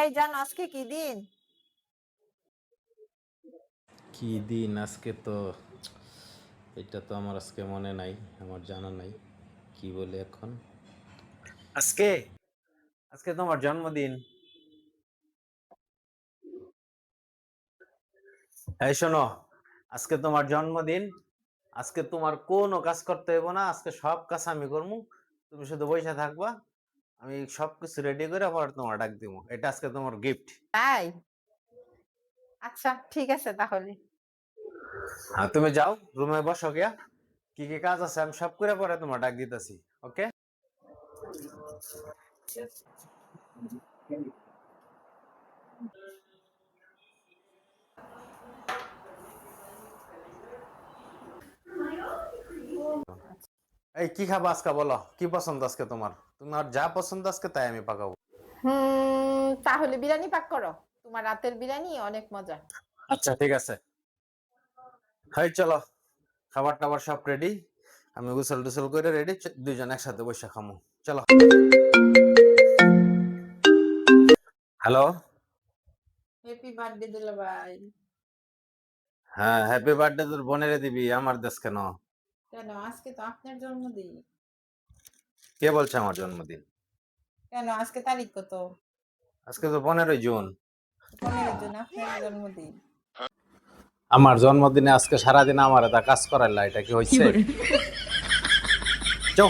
এই জান আজকে কি দিন? কি দিন আজকে? তো এটা তো আমার আজকে মনে নাই, আমার জানা নাই কি বলে এখন। আজকে আজকে তোমার জন্মদিন। এই শোনো, আজকে তোমার জন্মদিন। আজকে তোমার কোনো কাজ করতে হইব না, আজকে সব কাজ আমি করবো। তুমি শুধু বসে থাকবা, আমি সবকিছু রেডি করে পরে তোমার ডাক দিব। এটা আজকে তোমার গিফট। তাই? আচ্ছা ঠিক আছে তাহলে। হ্যাঁ, তুমি যাও রুমে বসো গিয়া, কি কি কাজ আছে আমি সব করে পরে তোমার ডাক দিতেছি। ওকে? এই কি খাবা আজকে, বলো কি পছন্দ আজকে তোমার? তোমার যা পছন্দ আজকে তাই আমি পাকাবো। তাহলে বিরিয়ানি পাক করো। তোমার রাতের বিরিয়ানি অনেক মজা। আচ্ছা ঠিক আছে, হাই চলো, খাবার টাবার সব রেডি। আমি গোসল টোসল করে রেডি, দুইজন একসাথে বসে খামু। চলো। হ্যালো। হ্যাপি বার্থডে দুলা ভাই। হ্যাঁ, হ্যাপি বার্থডে তোর বোনেরে দিবি, আমার দেশ কেন? কেন আজকে তো আপনার জন্মদিন? কে বলছে আমার জন্মদিন? কেন আজকে তারিখ কত? আজকে তো 15ই জুন। 15 জন আপনার জন্মদিন। আমার জন্মদিনে আজকে সারাদিন আমার এটা কাজ করাইলা, এটা কি হইছে? চো।